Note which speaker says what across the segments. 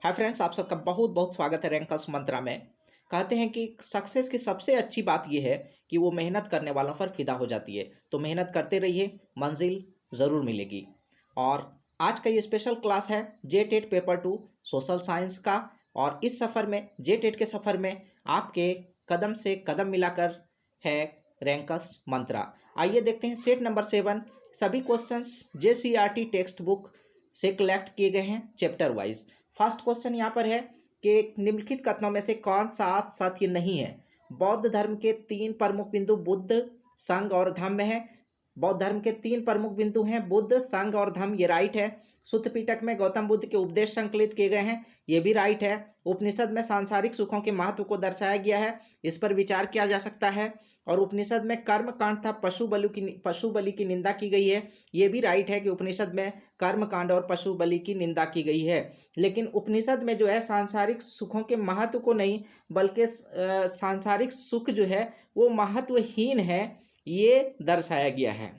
Speaker 1: Hi friends, आप सबका बहुत बहुत स्वागत है रैंकर्स मंत्रा में। कहते हैं कि सक्सेस की सबसे अच्छी बात यह है कि वो मेहनत करने वालों पर फिदा हो जाती है। तो मेहनत करते रहिए, मंजिल ज़रूर मिलेगी। और आज का ये स्पेशल क्लास है जेटेट पेपर 2 सोशल साइंस का। और इस सफ़र में, जेटेट के सफ़र में आपके कदम से कदम मिलाकर है रैंकर्स मंत्रा। आइए देखते हैं सेट नंबर 7। सभी क्वेश्चंस JCRT टेक्स्ट बुक से कलेक्ट किए गए हैं चैप्टर वाइज। फर्स्ट क्वेश्चन यहाँ पर है कि निम्नलिखित कथनों में से कौन सा सत्य नहीं है। बौद्ध धर्म के 3 प्रमुख बिंदु बुद्ध, संघ और धम्म है। बौद्ध धर्म के 3 प्रमुख बिंदु हैं बुद्ध, संघ और धम्म, ये राइट है। सुत्त पिटक में गौतम बुद्ध के उपदेश संकलित किए गए हैं, ये भी राइट है। उपनिषद में सांसारिक सुखों के महत्व को दर्शाया गया है, इस पर विचार किया जा सकता है। और उपनिषद में कर्म कांड था, पशु बलि की निंदा की गई है, ये भी राइट है कि उपनिषद में कर्म कांड और पशु बलि की निंदा की गई है। लेकिन उपनिषद में जो है सांसारिक सुखों के महत्व को नहीं, बल्कि सांसारिक सुख जो है वो महत्वहीन है, ये दर्शाया गया है।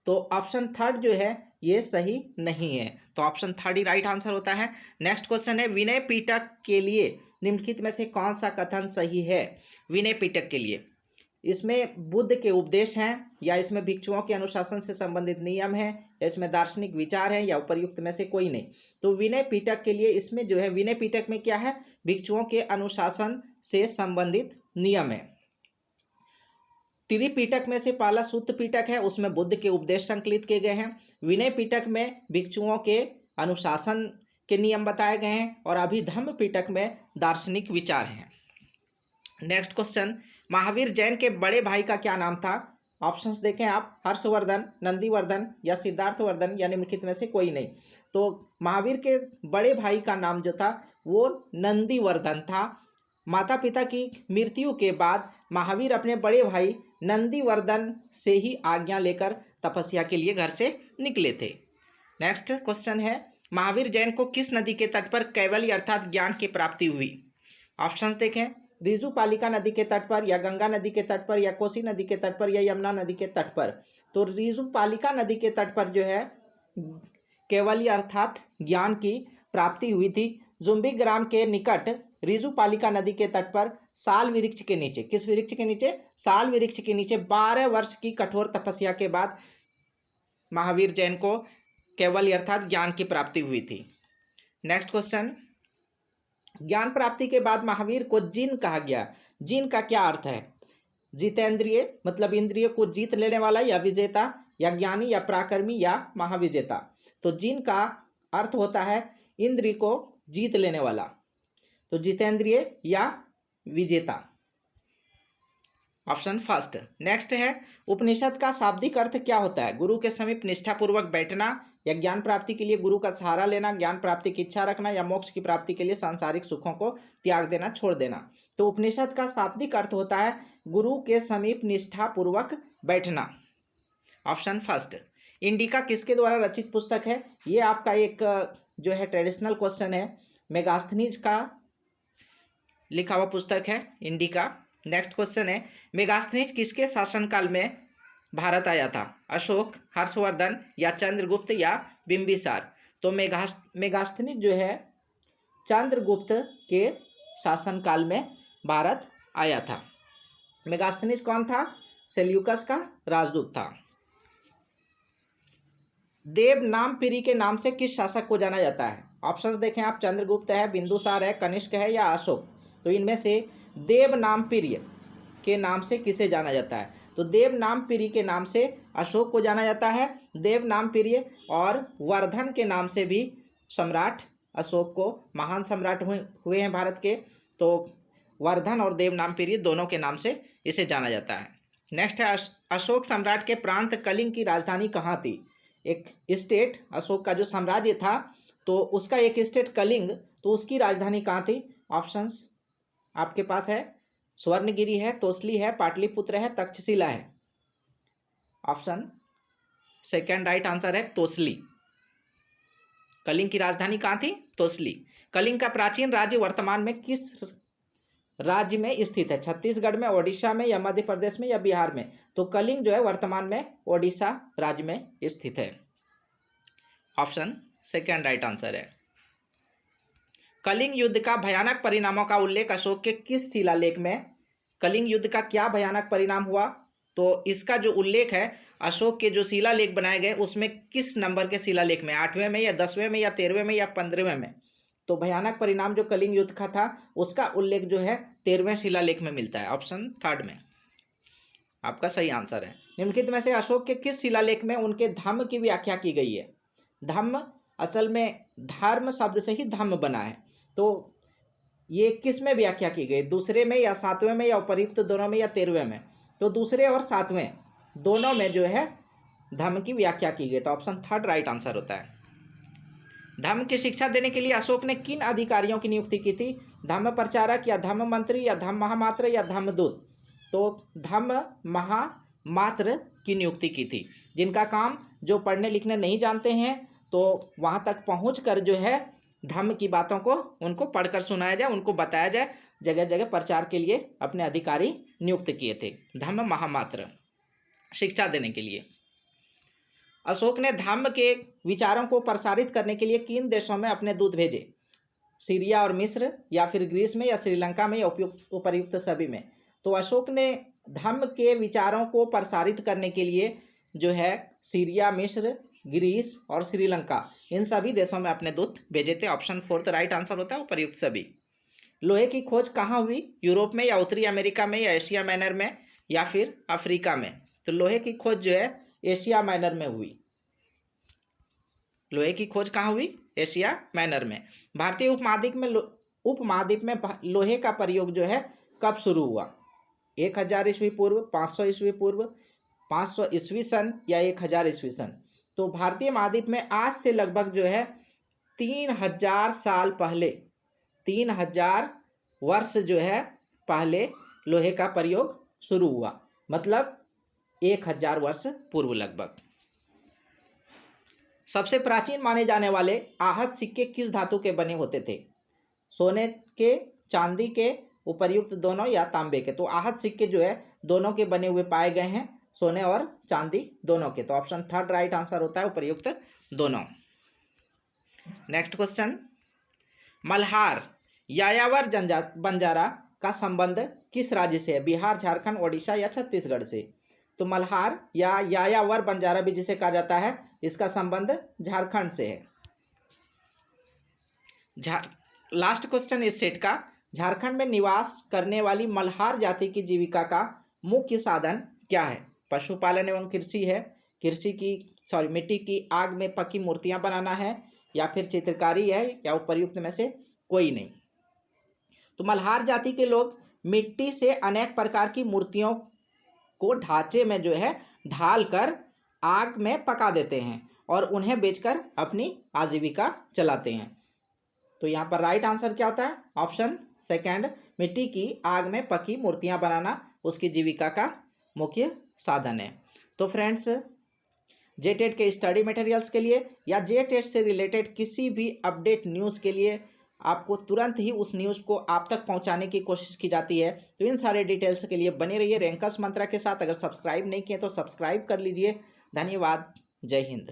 Speaker 1: तो ऑप्शन थर्ड जो है ये सही नहीं है, तो ऑप्शन थर्ड ही राइट आंसर होता है। नेक्स्ट क्वेश्चन है विनय पिटक के लिए निम्नलिखित में से कौन सा कथन सही है। विनय पिटक के लिए इसमें बुद्ध के उपदेश हैं, या इसमें भिक्षुओं के अनुशासन से संबंधित नियम है, या इसमें दार्शनिक विचार है, या उपर्युक्त में से कोई नहीं। तो विनय पिटक के लिए इसमें जो है विनय पिटक में क्या है, भिक्षुओं के अनुशासन से संबंधित नियम है। त्रिपिटक में से पहला सुत्त पिटक है, उसमें बुद्ध के उपदेश संकलित किए गए हैं। विनय पिटक में भिक्षुओं के अनुशासन के नियम बताए गए हैं, और अभिधम्म पिटक में दार्शनिक विचार हैं। नेक्स्ट क्वेश्चन, महावीर जैन के बड़े भाई का क्या नाम था। ऑप्शंस देखें आप, हर्षवर्धन, नंदीवर्धन या सिद्धार्थवर्धन, या निम्नलिखित में से कोई नहीं। तो महावीर के बड़े भाई का नाम जो था वो नंदीवर्धन था। माता पिता की मृत्यु के बाद महावीर अपने बड़े भाई नंदीवर्धन से ही आज्ञा लेकर तपस्या के लिए घर से निकले थे। नेक्स्ट क्वेश्चन है, महावीर जैन को किस नदी के तट पर कैवल्य अर्थात ज्ञान की प्राप्ति हुई। ऑप्शंस देखें, रिजुपालिका नदी के तट पर, या गंगा नदी के तट पर, या कोसी नदी के तट पर, या यमुना नदी के तट पर। तो रिजुपालिका नदी के तट पर जो है कैवल्य अर्थात ज्ञान की प्राप्ति हुई थी। जुम्बिक ग्राम के निकट रिजुपालिका नदी के तट पर साल वृक्ष के नीचे, किस वृक्ष के नीचे, साल वृक्ष के नीचे 12 वर्ष की कठोर तपस्या के बाद महावीर जैन को कैवल्य अर्थात ज्ञान की प्राप्ति हुई थी। नेक्स्ट क्वेश्चन, ज्ञान प्राप्ति के बाद महावीर को जिन कहा गया। जिन का क्या अर्थ है, जितेंद्रिय मतलब इंद्रिय को जीत लेने वाला, या विजेता, या ज्ञानी, या पराक्रमी, या महाविजेता। तो जिन का अर्थ होता है इंद्रिय को जीत लेने वाला, तो जितेंद्रिय या विजेता, ऑप्शन फर्स्ट। नेक्स्ट है, उपनिषद का शाब्दिक अर्थ क्या होता है। गुरु के समीप निष्ठापूर्वक बैठना, या ज्ञान प्राप्ति के लिए गुरु का सहारा लेना, ज्ञान प्राप्ति की इच्छा रखना, या मोक्ष की प्राप्ति के लिए सांसारिक सुखों को त्याग देना, छोड़ देना। तो उपनिषद का शाब्दिक अर्थ होता है गुरु के समीप निष्ठापूर्वक बैठना, ऑप्शन फर्स्ट। इंडिका किसके द्वारा रचित पुस्तक है। ये आपका एक जो है ट्रेडिशनल क्वेश्चन है, मेगास्थनीज का लिखा हुआ पुस्तक है इंडिका। नेक्स्ट क्वेश्चन है, मेगास्थनीज किसके शासनकाल में भारत आया था। अशोक, हर्षवर्धन, या चंद्रगुप्त, या बिंबिसार। तो मेगास्थनीज जो है चंद्रगुप्त के शासनकाल में भारत आया था। मेगास्थनीज कौन था, सेल्यूकस का राजदूत था। देवनामपिरी के नाम से किस शासक को जाना जाता है। ऑप्शंस देखें आप, चंद्रगुप्त है, बिंदुसार है, कनिष्क है, या अशोक। तो इनमें से देवनामपिरी के नाम से किसे जाना जाता है। तो देवनामपिरी के नाम से अशोक को जाना जाता है। देवनामपिरी और वर्धन के नाम से भी सम्राट अशोक को, महान सम्राट हुए हैं भारत के, तो वर्धन और देवनामपिरी दोनों के नाम से इसे जाना जाता है। नेक्स्ट है, अशोक सम्राट के प्रांत कलिंग की राजधानी कहाँ थी। एक स्टेट, अशोक का जो साम्राज्य था तो उसका एक स्टेट कलिंग, तो उसकी राजधानी कहाँ थी। ऑप्शंस आपके पास है, स्वर्णगिरी है, तोसली है, पाटलिपुत्र है, तक्षशिला है। ऑप्शन सेकंड राइट आंसर है तोसली। कलिंग की राजधानी कहाँ थी, तोसली। कलिंग का प्राचीन राज्य वर्तमान में किस राज्य में स्थित है। छत्तीसगढ़ में, ओडिशा में, या मध्य प्रदेश में, या बिहार में। तो कलिंग जो है वर्तमान में ओडिशा राज्य में स्थित है, ऑप्शन सेकंड राइट आंसर है। कलिंग युद्ध का भयानक परिणामों का उल्लेख अशोक के किस शिलालेख में, कलिंग युद्ध का क्या भयानक परिणाम हुआ, तो इसका जो उल्लेख है अशोक के जो शिलालेख बनाए गए उसमें किस नंबर के शिलालेख में, 8वें में या 10वें में या 13वें में या 15वें में। तो भयानक परिणाम जो कलिंग युद्ध का था उसका उल्लेख जो है 13वें शिलालेख में मिलता है, ऑप्शन 3 में आपका सही आंसर है। निम्नलिखित में से अशोक के किस शिलालेख में उनके धम्म की व्याख्या की गई है। धम्म असल में धर्म शब्द से ही धम्म बना है, तो ये किस में व्याख्या की गई, दूसरे में या 7वें में या उपर्युक्त दोनों में या 13वें में। तो दूसरे और 7वें दोनों में जो है धम्म की व्याख्या की गई, तो ऑप्शन 3 राइट आंसर होता है। धम्म की शिक्षा देने के लिए अशोक ने किन अधिकारियों की नियुक्ति की थी, धम्म प्रचारक या धम्म मंत्री या धम्म महामात्र या धम्म दूत। तो धम्म महामात्र की नियुक्ति की थी, जिनका काम जो पढ़ने लिखने नहीं जानते हैं तो वहां तक पहुंचकर जो है धम्म की बातों को उनको पढ़कर सुनाया जाए, उनको बताया जाए, जगह जगह प्रचार के लिए अपने अधिकारी नियुक्त किए थे धम्म महामात्र शिक्षा देने के लिए। अशोक ने धम्म के विचारों को प्रसारित करने के लिए किन देशों में अपने दूत भेजे, सीरिया और मिस्र या फिर ग्रीस में या श्रीलंका में या उपर्युक्त सभी में। तो अशोक ने धम्म के विचारों को प्रसारित करने के लिए जो है सीरिया, मिस्र, ग्रीस और श्रीलंका इन सभी देशों में अपने दूत भेजे थे, ऑप्शन 4 राइट आंसर होता है उपर्युक्त सभी। लोहे की खोज कहाँ हुई, यूरोप में या उत्तरी अमेरिका में या एशिया माइनर में या फिर अफ्रीका में। तो लोहे की खोज जो है एशिया माइनर में हुई। लोहे की खोज कहाँ हुई, एशिया माइनर में। भारतीय उपमहाद्वीप में लोहे का प्रयोग जो है कब शुरू हुआ, 1000 ईस्वी पूर्व, 500 ईस्वी पूर्व, 500 ईस्वी सन या 1000 ईस्वी सन। तो भारतीय महाद्वीप में आज से लगभग जो है 3000 साल पहले, 3000 वर्ष जो है पहले लोहे का प्रयोग शुरू हुआ, मतलब 1000 वर्ष पूर्व लगभग। सबसे प्राचीन माने जाने वाले आहत सिक्के किस धातु के बने होते थे, सोने के, चांदी के, उपर्युक्त दोनों या तांबे के। तो आहत सिक्के जो है दोनों के बने हुए पाए गए हैं, सोने और चांदी दोनों के। तो ऑप्शन 3 राइट आंसर होता है उपर्युक्त दोनों। नेक्स्ट क्वेश्चन, मल्हार यायावर बंजारा का संबंध किस राज्य से है, बिहार, झारखंड, ओडिशा या छत्तीसगढ़ से। तो मल्हार या यायावर बंजारा भी जिसे कहा जाता है, इसका संबंध झारखंड से है। लास्ट क्वेश्चन इस सेट का, झारखंड में निवास करने वाली मल्हार जाति की जीविका का मुख्य साधन क्या है, पशुपालन एवं कृषि है, मिट्टी की आग में पकी मूर्तियां बनाना है या फिर चित्रकारी है या उपर्युक्त में से कोई नहीं। तो मल्हार जाति के लोग मिट्टी से अनेक प्रकार की मूर्तियों को ढांचे में जो है ढाल कर आग में पका देते हैं और उन्हें बेचकर अपनी आजीविका चलाते हैं। तो यहाँ पर राइट आंसर क्या होता है, ऑप्शन 2, मिट्टी की आग में पकी मूर्तियां बनाना उसकी जीविका का मुख्य साधन है। तो फ्रेंड्स, जेटेट के स्टडी मटेरियल्स के लिए या जेटेट से रिलेटेड किसी भी अपडेट न्यूज़ के लिए आपको तुरंत ही उस न्यूज़ को आप तक पहुंचाने की कोशिश की जाती है। तो इन सारे डिटेल्स के लिए बने रहिए रैंकर्स मंत्रा के साथ। अगर सब्सक्राइब नहीं किए तो सब्सक्राइब कर लीजिए। धन्यवाद। जय हिंद।